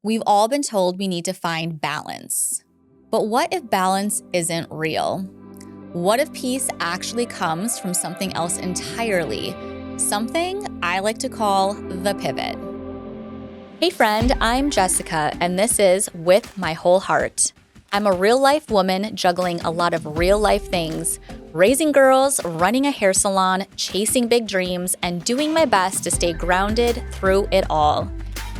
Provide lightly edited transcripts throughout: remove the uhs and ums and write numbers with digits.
We've all been told we need to find balance. But what if balance isn't real? What if peace actually comes from something else entirely? Something I like to call the pivot. Hey friend, I'm Jessica, and this is With My Whole Heart. I'm a real-life woman juggling a lot of real-life things, raising girls, running a hair salon, chasing big dreams, and doing my best to stay grounded through it all.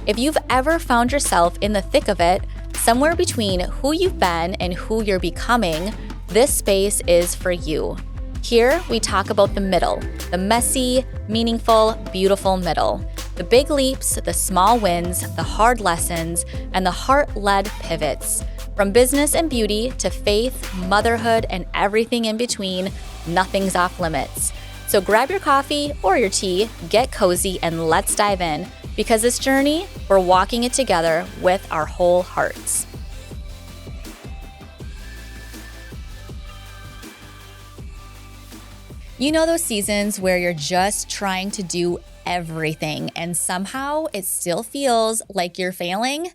If you've ever found yourself in the thick of it, somewhere between who you've been and who you're becoming, this space is for you. Here, we talk about the middle, the messy, meaningful, beautiful middle. The big leaps, the small wins, the hard lessons, and the heart-led pivots. From business and beauty to faith, motherhood, and everything in between, nothing's off limits. So grab your coffee or your tea, get cozy, and let's dive in. Because this journey, we're walking it together with our whole hearts. You know those seasons where you're just trying to do everything and somehow it still feels like you're failing?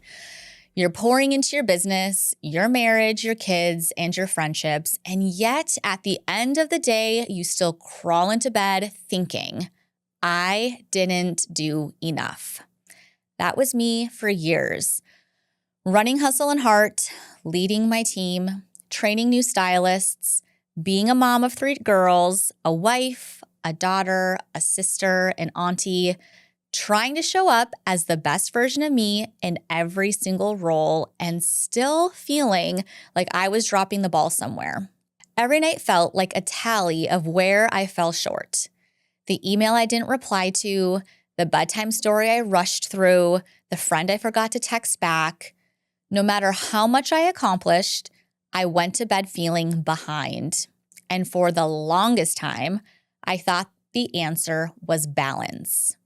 You're pouring into your business, your marriage, your kids, and your friendships, and yet at the end of the day, you still crawl into bed thinking, I didn't do enough. That was me for years. Running Hustle and Heart, leading my team, training new stylists, being a mom of 3 girls, a wife, a daughter, a sister, an auntie, trying to show up as the best version of me in every single role and still feeling like I was dropping the ball somewhere. Every night felt like a tally of where I fell short. The email I didn't reply to, the bedtime story I rushed through, the friend I forgot to text back. No matter how much I accomplished, I went to bed feeling behind. And for the longest time, I thought the answer was balance.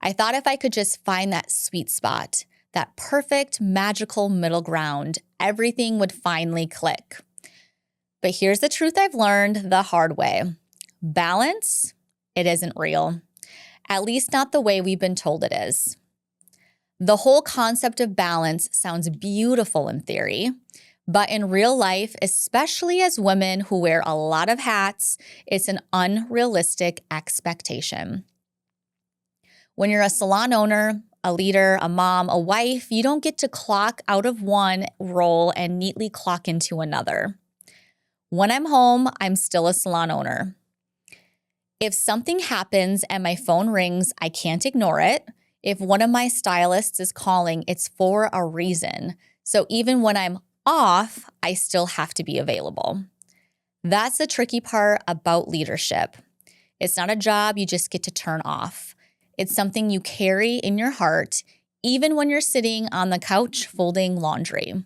I thought if I could just find that sweet spot, that perfect, magical middle ground, everything would finally click. But here's the truth I've learned the hard way. Balance? It isn't real. At least not the way we've been told it is. The whole concept of balance sounds beautiful in theory, but in real life, especially as women who wear a lot of hats, it's an unrealistic expectation. When you're a salon owner, a leader, a mom, a wife, you don't get to clock out of one role and neatly clock into another. When I'm home, I'm still a salon owner. If something happens and my phone rings, I can't ignore it. If one of my stylists is calling, it's for a reason. So even when I'm off, I still have to be available. That's the tricky part about leadership. It's not a job you just get to turn off. It's something you carry in your heart, even when you're sitting on the couch folding laundry.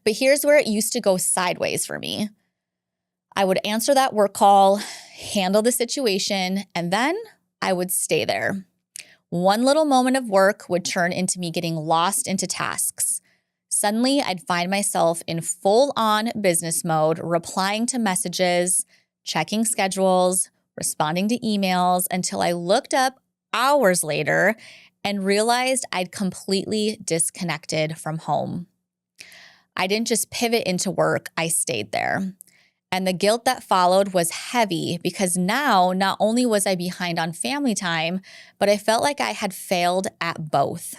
But here's where it used to go sideways for me. I would answer that work call, handle the situation, and then I would stay there. One little moment of work would turn into me getting lost into tasks. Suddenly, I'd find myself in full-on business mode, replying to messages, checking schedules, responding to emails until I looked up hours later and realized I'd completely disconnected from home. I didn't just pivot into work, I stayed there. And the guilt that followed was heavy because now not only was I behind on family time, but I felt like I had failed at both.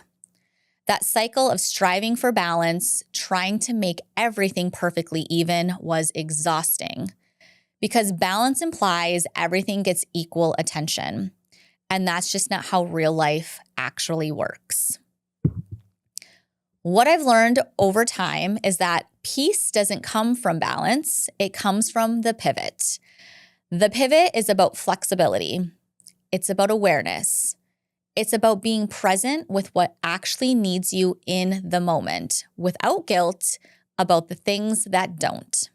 That cycle of striving for balance, trying to make everything perfectly even, was exhausting. Because balance implies everything gets equal attention. And that's just not how real life actually works. What I've learned over time is that peace doesn't come from balance, it comes from the pivot. The pivot is about flexibility. It's about awareness. It's about being present with what actually needs you in the moment, without guilt about the things that don't.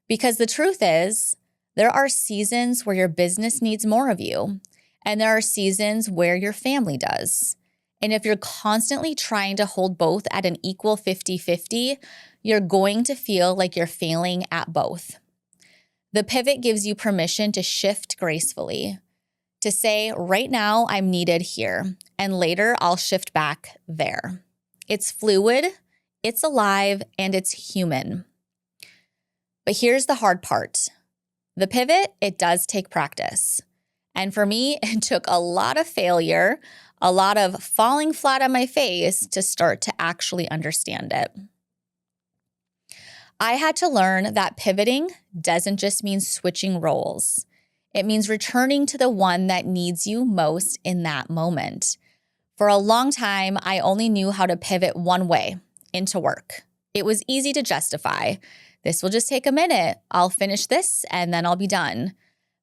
Because the truth is, there are seasons where your business needs more of you, and there are seasons where your family does. And if you're constantly trying to hold both at an equal 50-50, you're going to feel like you're failing at both. The pivot gives you permission to shift gracefully. to say, right now I'm needed here, and later I'll shift back there. It's fluid, it's alive, and it's human. But here's the hard part. The pivot, it does take practice. And for me, it took a lot of failure, a lot of falling flat on my face to start to actually understand it. I had to learn that pivoting doesn't just mean switching roles. It means returning to the one that needs you most in that moment. For a long time, I only knew how to pivot one way, into work. It was easy to justify. This will just take a minute. I'll finish this and then I'll be done.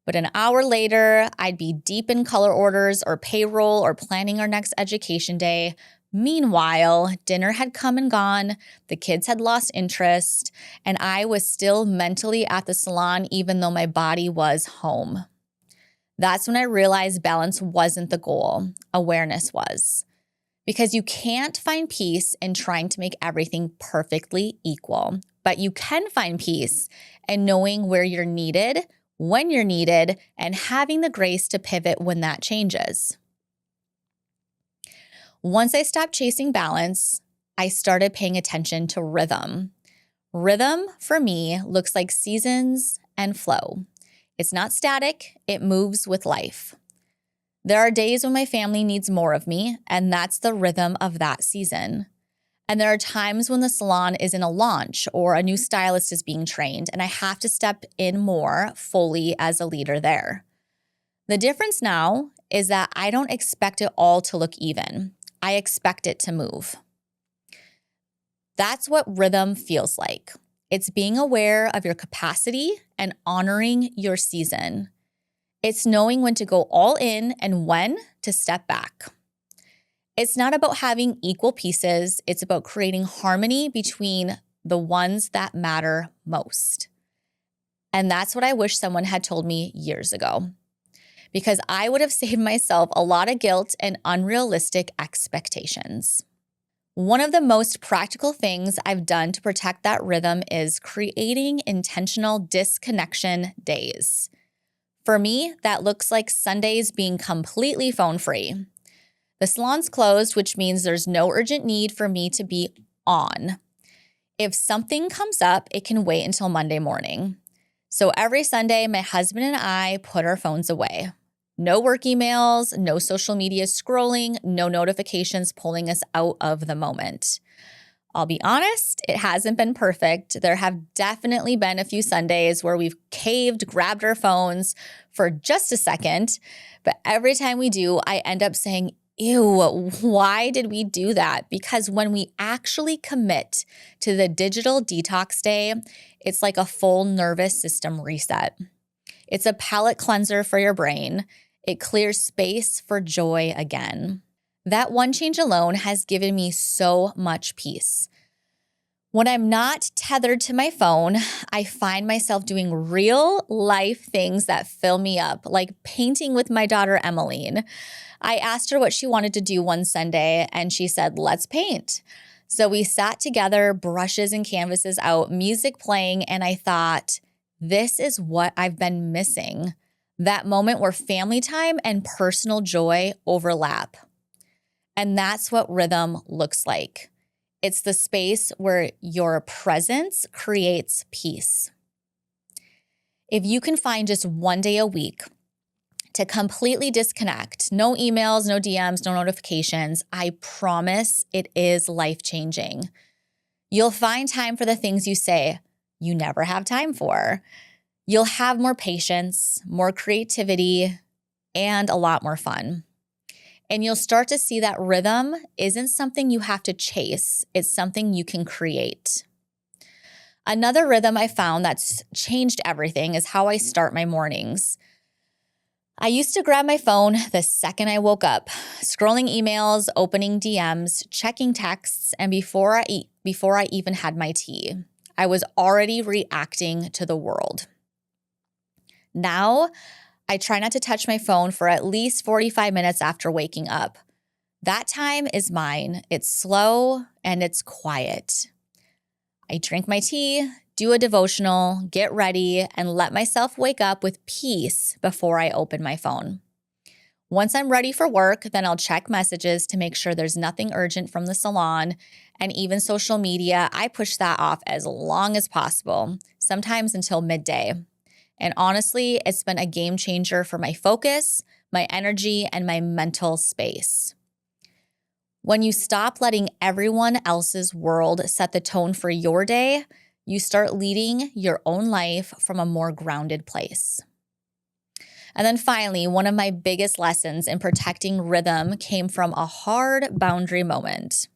But an hour later, I'd be deep in color orders or payroll or planning our next education day. Meanwhile, dinner had come and gone, the kids had lost interest, and I was still mentally at the salon even though my body was home. That's when I realized balance wasn't the goal, awareness was. Because you can't find peace in trying to make everything perfectly equal, but you can find peace in knowing where you're needed, when you're needed, and having the grace to pivot when that changes. Once I stopped chasing balance, I started paying attention to rhythm. Rhythm, for me, looks like seasons and flow. It's not static, it moves with life. There are days when my family needs more of me, and that's the rhythm of that season. And there are times when the salon is in a launch or a new stylist is being trained, and I have to step in more fully as a leader there. The difference now is that I don't expect it all to look even. I expect it to move. That's what rhythm feels like. It's being aware of your capacity and honoring your season. It's knowing when to go all in and when to step back. It's not about having equal pieces. It's about creating harmony between the ones that matter most. And that's what I wish someone had told me years ago, because I would have saved myself a lot of guilt and unrealistic expectations. One of the most practical things I've done to protect that rhythm is creating intentional disconnection days. For me, that looks like Sundays being completely phone-free. The salon's closed, which means there's no urgent need for me to be on. If something comes up, it can wait until Monday morning. So every Sunday, my husband and I put our phones away. No work emails, no social media scrolling, no notifications pulling us out of the moment. I'll be honest, it hasn't been perfect. There have definitely been a few Sundays where we've caved, grabbed our phones for just a second, but every time we do, I end up saying, ew, why did we do that? Because when we actually commit to the digital detox day, it's like a full nervous system reset. It's a palate cleanser for your brain. It clears space for joy again. That one change alone has given me so much peace. When I'm not tethered to my phone, I find myself doing real life things that fill me up, like painting with my daughter, Emmeline. I asked her what she wanted to do one Sunday, and she said, let's paint. So we sat together, brushes and canvases out, music playing, and I thought, this is what I've been missing. That moment where family time and personal joy overlap. And that's what rhythm looks like. It's the space where your presence creates peace. If you can find just one day a week to completely disconnect, no emails, no DMs, no notifications, I promise it is life-changing. You'll find time for the things you say you never have time for. You'll have more patience, more creativity, and a lot more fun. And you'll start to see that rhythm isn't something you have to chase. It's something you can create. Another rhythm I found that's changed everything is how I start my mornings. I used to grab my phone the second I woke up, scrolling emails, opening DMs, checking texts, and before I even had my tea, I was already reacting to the world. Now, I try not to touch my phone for at least 45 minutes after waking up. That time is mine. It's slow and it's quiet. I drink my tea, do a devotional, get ready, and let myself wake up with peace before I open my phone. Once I'm ready for work, then I'll check messages to make sure there's nothing urgent from the salon. And even social media, I push that off as long as possible, sometimes until midday. And honestly, it's been a game changer for my focus, my energy, and my mental space. When you stop letting everyone else's world set the tone for your day, you start leading your own life from a more grounded place. And then finally, one of my biggest lessons in protecting rhythm came from a hard boundary moment.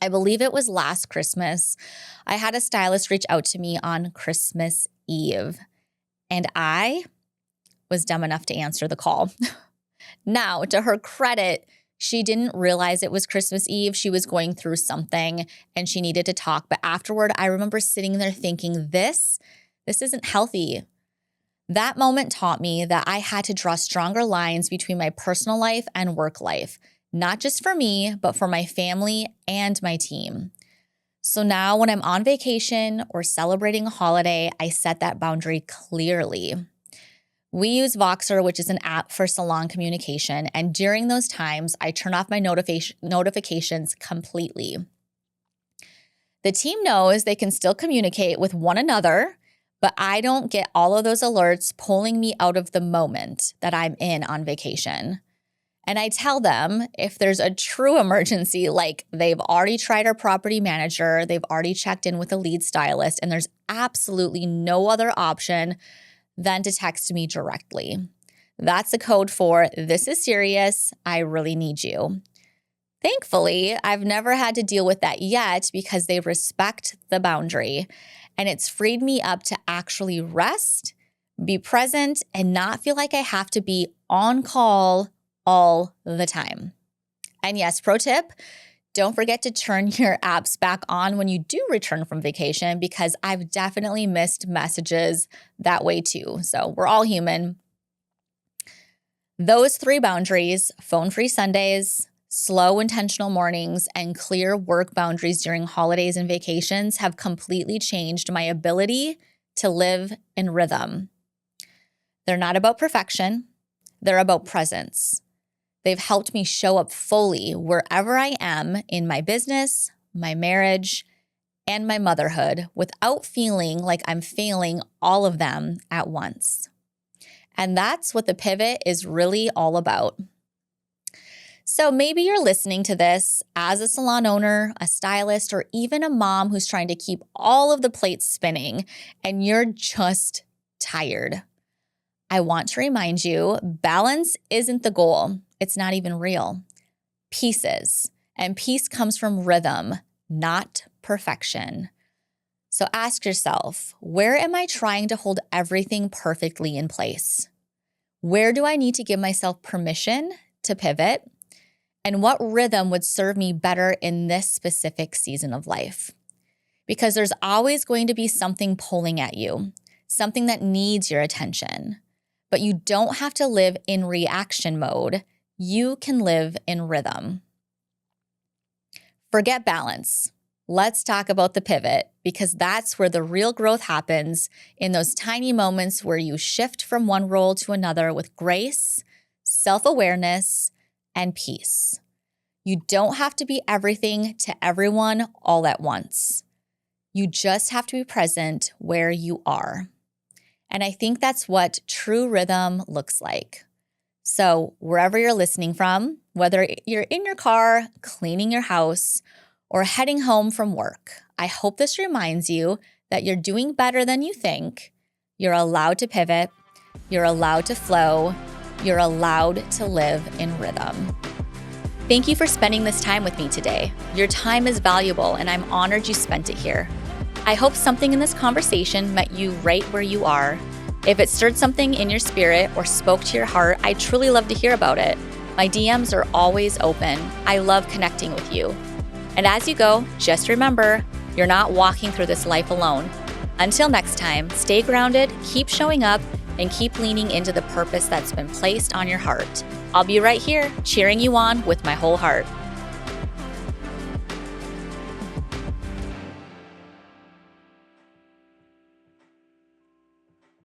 I believe it was last Christmas. I had a stylist reach out to me on Christmas Eve, and I was dumb enough to answer the call. Now, to her credit, she didn't realize it was Christmas Eve. She was going through something and she needed to talk. But afterward, I remember sitting there thinking, this isn't healthy. That moment taught me that I had to draw stronger lines between my personal life and work life, not just for me, but for my family and my team. So now when I'm on vacation or celebrating a holiday, I set that boundary clearly. We use Voxer, which is an app for salon communication, and during those times, I turn off my notifications completely. The team knows they can still communicate with one another, but I don't get all of those alerts pulling me out of the moment that I'm in on vacation. And I tell them if there's a true emergency, like they've already tried our property manager, they've already checked in with a lead stylist, and there's absolutely no other option than to text me directly. That's the code for, this is serious, I really need you. Thankfully, I've never had to deal with that yet because they respect the boundary. And it's freed me up to actually rest, be present, and not feel like I have to be on call all the time. And yes, pro tip, don't forget to turn your apps back on when you do return from vacation because I've definitely missed messages that way too. So we're all human. Those 3 boundaries, phone-free Sundays, slow intentional mornings, and clear work boundaries during holidays and vacations have completely changed my ability to live in rhythm. They're not about perfection. They're about presence. They've helped me show up fully wherever I am in my business, my marriage, and my motherhood without feeling like I'm failing all of them at once. And that's what the pivot is really all about. So maybe you're listening to this as a salon owner, a stylist, or even a mom who's trying to keep all of the plates spinning and you're just tired. I want to remind you, balance isn't the goal. It's not even real. Peace is. And peace comes from rhythm, not perfection. So ask yourself, where am I trying to hold everything perfectly in place? Where do I need to give myself permission to pivot? And what rhythm would serve me better in this specific season of life? Because there's always going to be something pulling at you, something that needs your attention. But you don't have to live in reaction mode. You can live in rhythm. Forget balance. Let's talk about the pivot because that's where the real growth happens, in those tiny moments where you shift from one role to another with grace, self-awareness, and peace. You don't have to be everything to everyone all at once. You just have to be present where you are. And I think that's what true rhythm looks like. So wherever you're listening from, whether you're in your car, cleaning your house, or heading home from work, I hope this reminds you that you're doing better than you think. You're allowed to pivot. You're allowed to flow. You're allowed to live in rhythm. Thank you for spending this time with me today. Your time is valuable, and I'm honored you spent it here. I hope something in this conversation met you right where you are. If it stirred something in your spirit or spoke to your heart, I'd truly love to hear about it. My DMs are always open. I love connecting with you. And as you go, just remember, you're not walking through this life alone. Until next time, stay grounded, keep showing up, and keep leaning into the purpose that's been placed on your heart. I'll be right here, cheering you on with my whole heart.